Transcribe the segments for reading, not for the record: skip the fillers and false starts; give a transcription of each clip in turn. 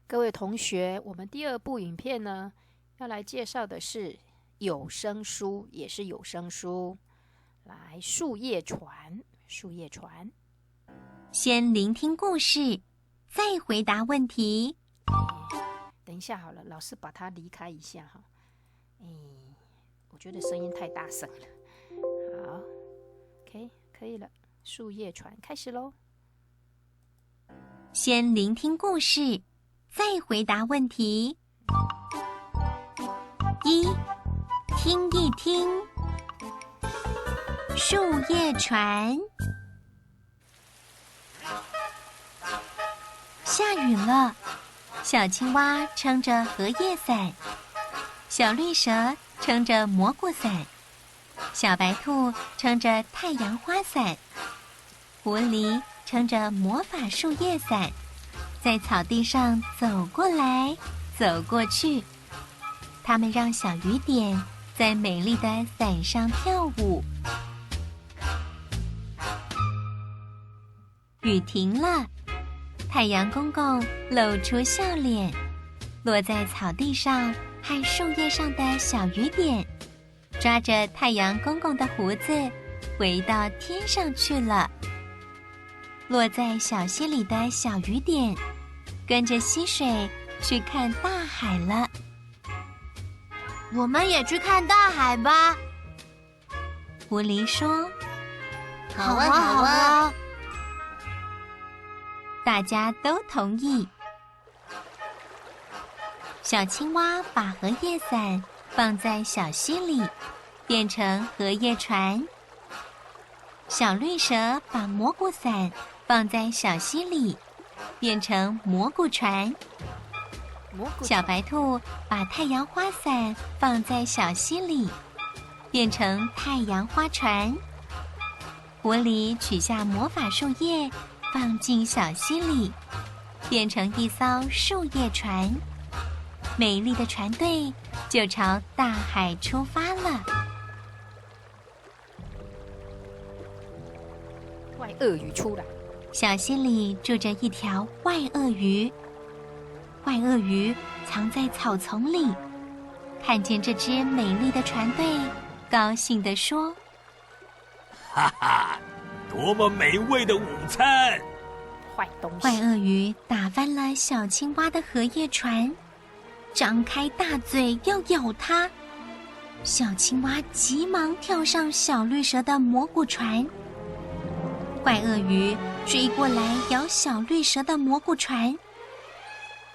各位同学，我们第二部影片呢，要来介绍的是有声书，也是有声书。来，树叶船，树叶船。先聆听故事，再回答问题。等一下好了，老师把它离开一下哈。我觉得声音太大声了。好 ，OK， 可以了。树叶船开始喽。先聆听故事，再回答问题。一，听一听。树叶船。下雨了，小青蛙撑着荷叶伞，小绿蛇撑着蘑菇伞，小白兔撑着太阳花伞，狐狸撑着魔法树叶伞，在草地上走过来走过去。他们让小雨点在美丽的伞上跳舞。雨停了，太阳公公露出笑脸，落在草地上和树叶上的小雨点抓着太阳公公的胡子回到天上去了。落在小溪里的小雨点跟着溪水去看大海了。我们也去看大海吧，狐狸说。好啊好啊，大家都同意。小青蛙把荷叶伞放在小溪里，变成荷叶船。小绿蛇把蘑菇伞放在小溪里，变成蘑菇船。小白兔把太阳花伞放在小溪里，变成太阳花船。狐狸取下魔法树叶放进小溪里，变成一艘树叶船。美丽的船队就朝大海出发了。坏鳄鱼出来，小溪里住着一条坏鳄鱼。坏鳄鱼藏在草丛里，看见这只美丽的船队，高兴地说：哈哈，多么美味的午餐！坏东西！坏鳄鱼打翻了小青蛙的荷叶船，张开大嘴要咬它。小青蛙急忙跳上小绿蛇的蘑菇船。坏鳄鱼追过来咬小绿蛇的蘑菇船。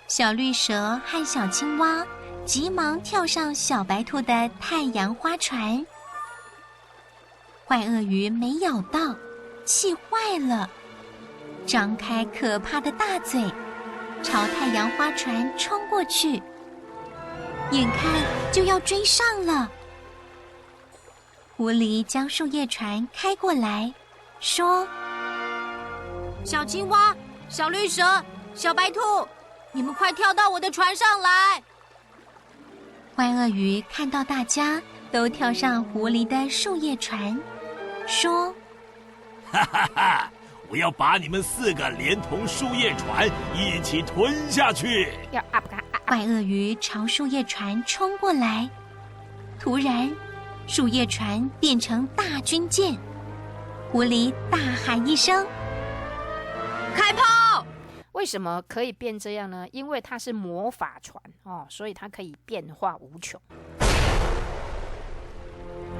小绿蛇和小青蛙急忙跳上小白兔的太阳花船。坏鳄鱼没咬到，气坏了，张开可怕的大嘴，朝太阳花船冲过去，眼看就要追上了。狐狸将树叶船开过来，说：小青蛙、小绿蛇、小白兔，你们快跳到我的船上来！坏鳄鱼看到大家都跳上狐狸的树叶船，说：哈哈哈！我要把你们4个连同树叶船一起吞下去！坏鳄鱼朝树叶船冲过来，突然，树叶船变成大军舰。狐狸大喊一声：开炮！为什么可以变这样呢？因为它是魔法船哦，所以它可以变化无穷。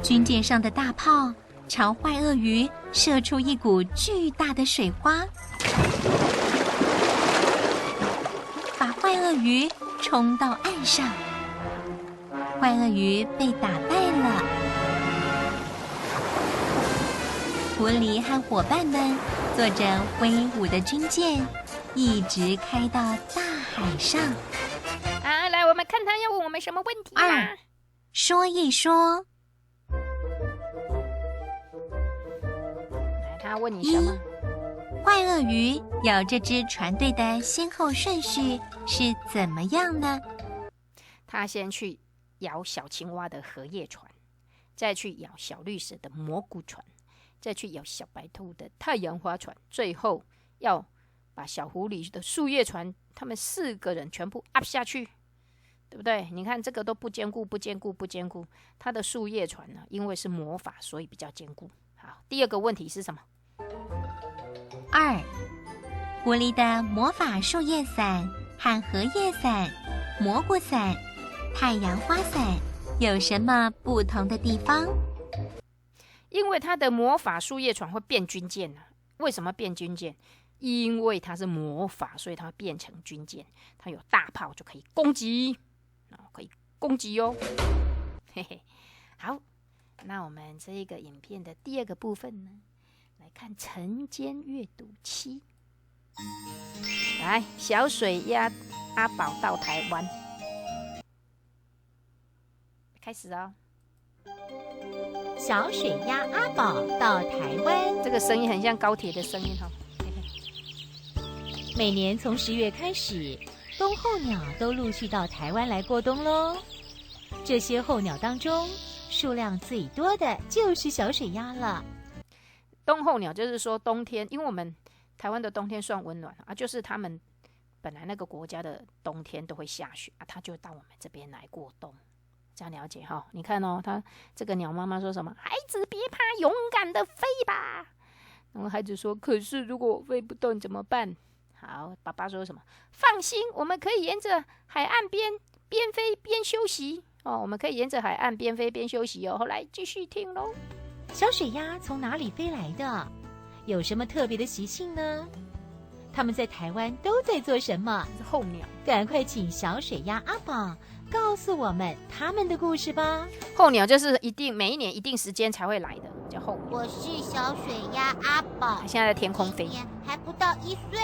军舰上的大炮朝坏鳄鱼射出一股巨大的水花，把坏鳄鱼冲到岸上。坏鳄鱼被打败了。狐狸和伙伴们坐着威武的军舰，一直开到大海上。来，我们看他要问我们什么问题啦？说一说。来，他问你什么？坏鳄鱼咬这只船队的先后顺序是怎么样呢？他先去咬小青蛙的荷叶船，再去咬小绿蛇的蘑菇船，再去咬小白兔的太阳花船，最后要把小狐狸的树叶船他们4个人全部 up 下去，对不对？你看这个都不坚固，不坚固，不坚固。它的树叶船呢，因为是魔法，所以比较坚固。好，第2个问题是什么？2. 狐狸的魔法树叶伞和荷叶伞、蘑菇伞、太阳花伞有什么不同的地方？因为它的魔法树叶船会变军舰啊。为什么变军舰？因为它是魔法，所以它会变成军舰。它有大炮就可以攻击，可以攻击哦。嘿嘿，好，那我们这一个影片的第2个部分呢，来看晨间阅读7。来，小水鸭阿宝到台湾，开始哦。小水鸭阿宝到台湾，这个声音很像高铁的声音哈。每年从10月开始，冬候鸟都陆续到台湾来过冬喽。这些候鸟当中，数量最多的就是小水鸭了。冬候鸟就是说冬天，因为我们台湾的冬天算温暖啊，就是他们本来那个国家的冬天都会下雪啊，它就到我们这边来过冬。这样了解哈？你看哦，他这个鸟妈妈说什么？孩子别怕，勇敢的飞吧。然后孩子说：“可是如果我飞不动怎么办？”好，爸爸说什么？放心，我们可以沿着海岸边飞边休息哦。我们可以沿着海岸边飞边休息哦。后来继续听喽。小水鸭从哪里飞来的？有什么特别的习性呢？他们在台湾都在做什么？是候鸟。赶快请小水鸭阿宝告诉我们他们的故事吧。候鸟就是每一年一定时间才会来的，叫候鸟。我是小水鸭阿宝，它现在在天空飞，还不到1岁，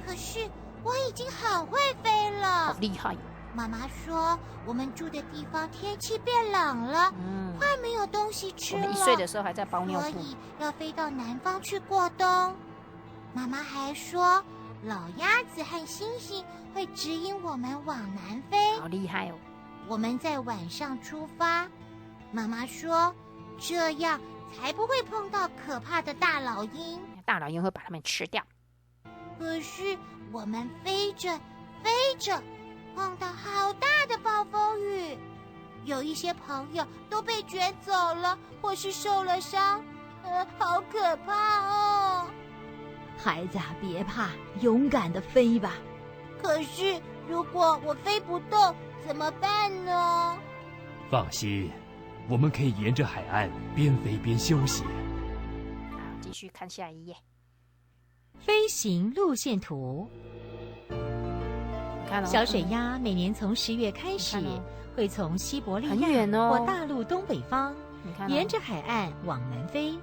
可是我已经很会飞了，好厉害！妈妈说我们住的地方天气变冷了，快没有东西吃了。我们1岁的时候还在包尿布，所以要飞到南方去过冬。妈妈还说，老鸭子和猩猩会指引我们往南飞。好厉害哦！我们在晚上出发，妈妈说这样才不会碰到可怕的大老鹰。大老鹰会把它们吃掉。可是我们飞着飞着，碰到好大的暴风雨，有一些朋友都被卷走了，或是受了伤，好可怕哦！孩子啊，别怕，勇敢的飞吧。可是如果我飞不动怎么办呢？放心，我们可以沿着海岸边飞边休息。好，继续看下一页。飞行路线图。看哦，小水鸭每年从10月开始，会从西伯利很远哦亚或大陆东北方，你看哦，沿着海岸往南飞，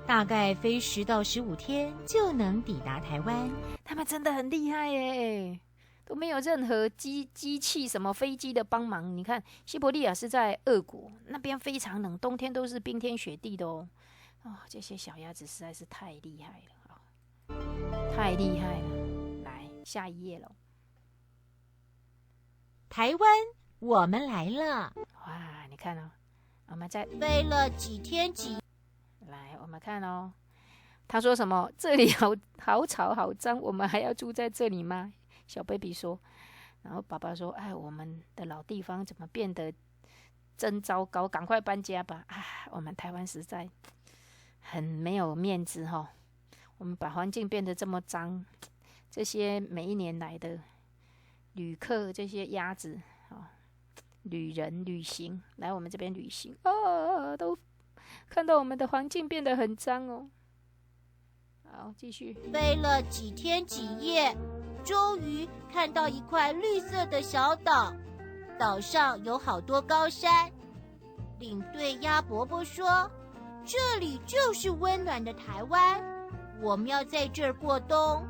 大概飞10到15天就能抵达台湾。他们真的很厉害耶，都没有任何机器什么飞机的帮忙。你看，西伯利亚是在俄国那边，非常冷，冬天都是冰天雪地的哦。哦，这些小鸭子实在是太厉害了啊，太厉害了！来，下一页喽。台湾，我们来了！哇，你看哦，我们在飞了几天几来，我们看哦。他说什么？这里好吵好脏，我们还要住在这里吗？小 baby 说。然后爸爸说：“哎，我们的老地方怎么变得真糟糕？赶快搬家吧！啊，我们台湾实在很没有面子哈。我们把环境变得这么脏，这些每一年来的旅客，这些鸭子啊，旅人旅行来我们这边旅行啊，都看到我们的环境变得很脏哦。”好，继续。飞了几天几夜，终于看到一块绿色的小岛，岛上有好多高山。领队鸭伯伯说，这里就是温暖的台湾，我们要在这儿过冬。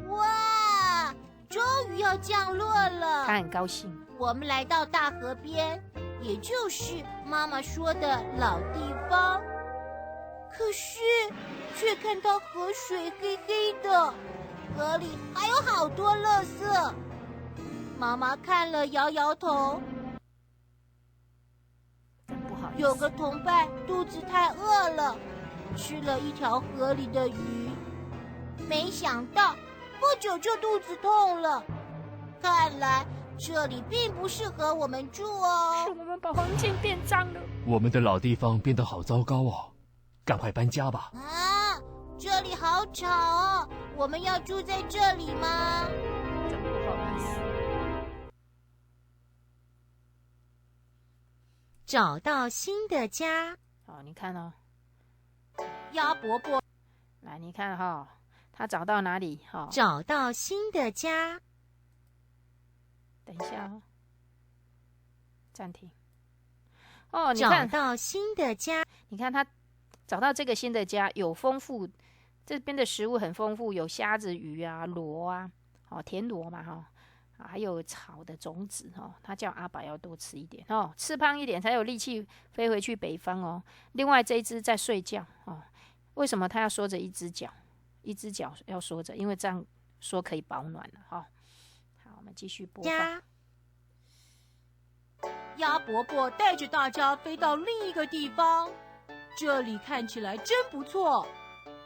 哇，终于要降落了，他很高兴。我们来到大河边，也就是妈妈说的老地方。可是却看到河水黑黑的，河里还有好多垃圾。妈妈看了摇摇头。真不好意思。有个同伴肚子太饿了，吃了一条河里的鱼，没想到不久就肚子痛了。看来这里并不适合我们住哦。是我们把环境变脏了。我们的老地方变得好糟糕哦，赶快搬家吧。啊，这里好吵哦，我们要住在这里吗？真不好意思。找到新的家。哦，你看哦，鸭伯伯，来，你看哈，他找到哪里？哈，找到新的家。等一下哦，暂停。哦，你找看，到新的家。你看他找到这个新的家，有丰富，这边的食物很丰富，有虾子、鱼啊、螺啊，哦，田螺嘛，哈。还有草的种子哦，他叫阿宝要多吃一点哦，吃胖一点才有力气飞回去北方哦。另外这一只在睡觉哦，为什么他要缩着一只脚？一只脚要缩着，因为这样说可以保暖了哈。好，我们继续播放。鸭伯伯带着大家飞到另一个地方，这里看起来真不错，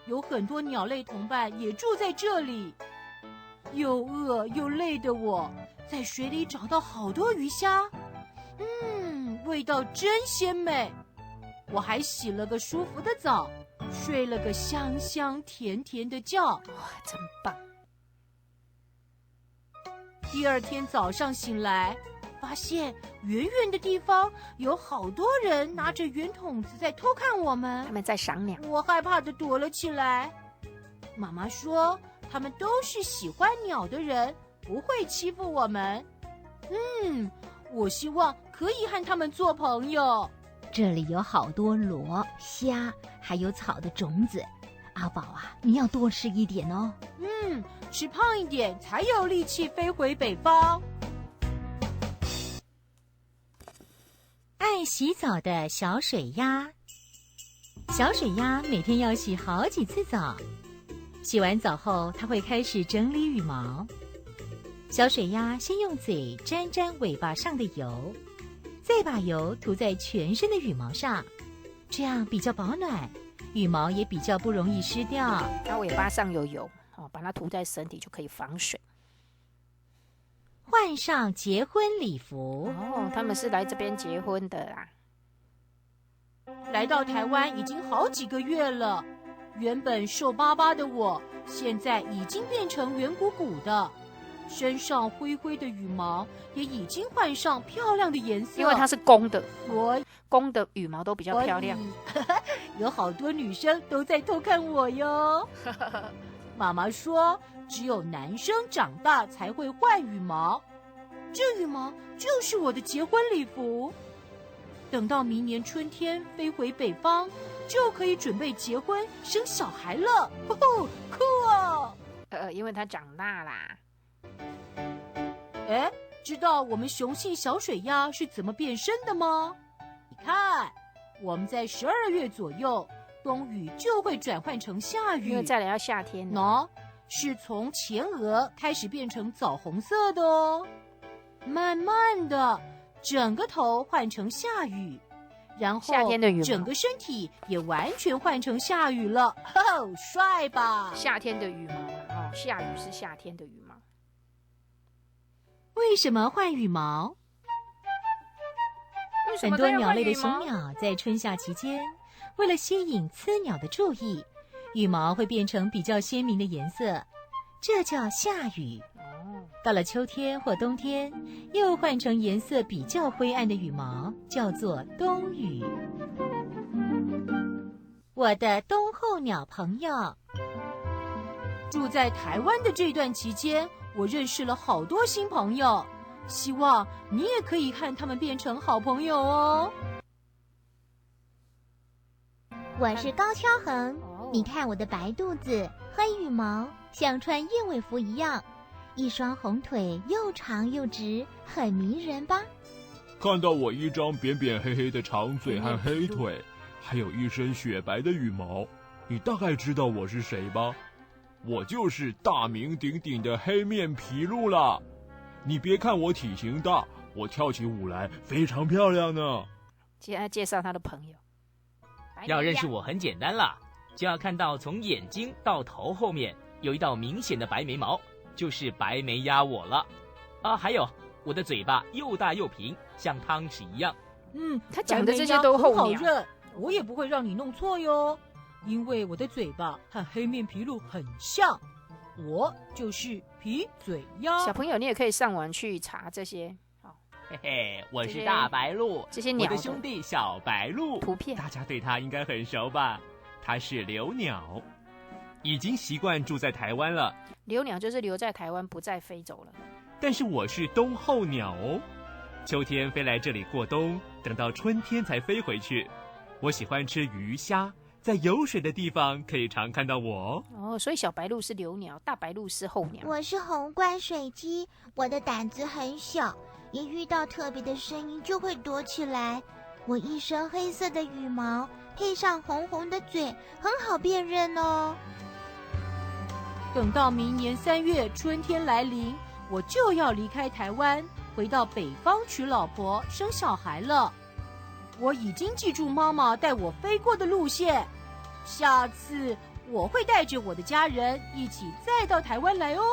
有很多鸟类同伴也住在这里。又饿又累的我，在水里找到好多鱼虾，味道真鲜美。我还洗了个舒服的澡，睡了个香香甜甜的觉。哇，真棒！第二天早上醒来，发现远远的地方有好多人拿着圆筒子在偷看我们，他们在赏鸟。我害怕的躲了起来。妈妈说他们都是喜欢鸟的人，不会欺负我们。我希望可以和他们做朋友。这里有好多螺、虾，还有草的种子。阿宝啊，你要多吃一点哦。吃胖一点才有力气飞回北方。爱洗澡的小水鸭。小水鸭每天要洗好几次澡。洗完澡后，它会开始整理羽毛。小水鸭先用嘴沾沾尾巴上的油，再把油涂在全身的羽毛上，这样比较保暖，羽毛也比较不容易湿掉。它尾巴上有油哦，把它涂在身体就可以防水。换上结婚礼服哦，他们是来这边结婚的啦。来到台湾已经好几个月了。原本瘦巴巴的我，现在已经变成圆鼓鼓的，身上灰灰的羽毛也已经换上漂亮的颜色。因为它是公的，我公的羽毛都比较漂亮。有好多女生都在偷看我哟。妈妈说，只有男生长大才会换羽毛，这羽毛就是我的结婚礼服。等到明年春天飞回北方，就可以准备结婚生小孩了。酷哦！因为它长大啦。知道我们雄性小水鸭是怎么变身的吗？你看，我们在12月左右，冬雨就会转换成夏雨，因为再来要夏天了。是从前额开始变成枣红色的哦，慢慢的，整个头换成夏雨。然后夏天的羽毛，整个身体也完全换成夏雨了，帅吧？夏天的羽毛哦，夏雨是夏天的羽毛。为什么换羽毛？很多鸟类的雄鸟在春夏期间，为了吸引雌鸟的注意，羽毛会变成比较鲜明的颜色，这叫夏羽。到了秋天或冬天，又换成颜色比较灰暗的羽毛，叫做冬羽。我的冬候鸟朋友，住在台湾的这段期间，我认识了好多新朋友，希望你也可以和他们变成好朋友哦。我是高跷横，你看我的白肚子、黑羽毛，像穿燕尾服一样。一双红腿又长又直，很迷人吧？看到我一张扁扁黑黑的长嘴和黑腿，还有一身雪白的羽毛，你大概知道我是谁吧？我就是大名鼎鼎的黑面琵鹭啦！你别看我体型大，我跳起舞来非常漂亮呢。现在介绍他的朋友。要认识我很简单啦，就要看到从眼睛到头后面有一道明显的白眉毛，就是白眉鸭我了。啊，还有我的嘴巴又大又平，像汤匙一样。他讲的这些都候鸟。好认，我也不会让你弄错哟，因为我的嘴巴和黑面琵鹭很像，我就是皮嘴鸭。小朋友，你也可以上网去查这些。嘿嘿，我是大白鹭，这些鸟我的兄弟小白鹭图片，大家对它应该很熟吧？它是留鸟，已经习惯住在台湾了。留鸟就是留在台湾，不再飞走了。但是我是冬候鸟哦，秋天飞来这里过冬，等到春天才飞回去。我喜欢吃鱼虾，在有水的地方可以常看到我哦。所以小白鹭是留鸟，大白鹭是候鸟。我是红冠水鸡，我的胆子很小，一遇到特别的声音就会躲起来。我一身黑色的羽毛，配上红红的嘴，很好辨认哦。等到明年3月春天来临，我就要离开台湾，回到北方娶老婆生小孩了。我已经记住妈妈带我飞过的路线，下次我会带着我的家人一起再到台湾来哦。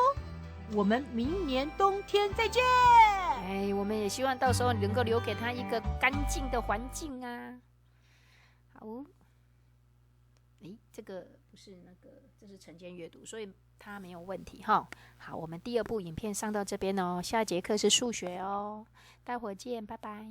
我们明年冬天再见。哎，我们也希望到时候能够留给他一个干净的环境啊。好，哎，这个不是那个，这是晨间阅读，所以它没有问题哈。好，我们第2部影片上到这边哦，下节课是数学哦，待会儿见，拜拜。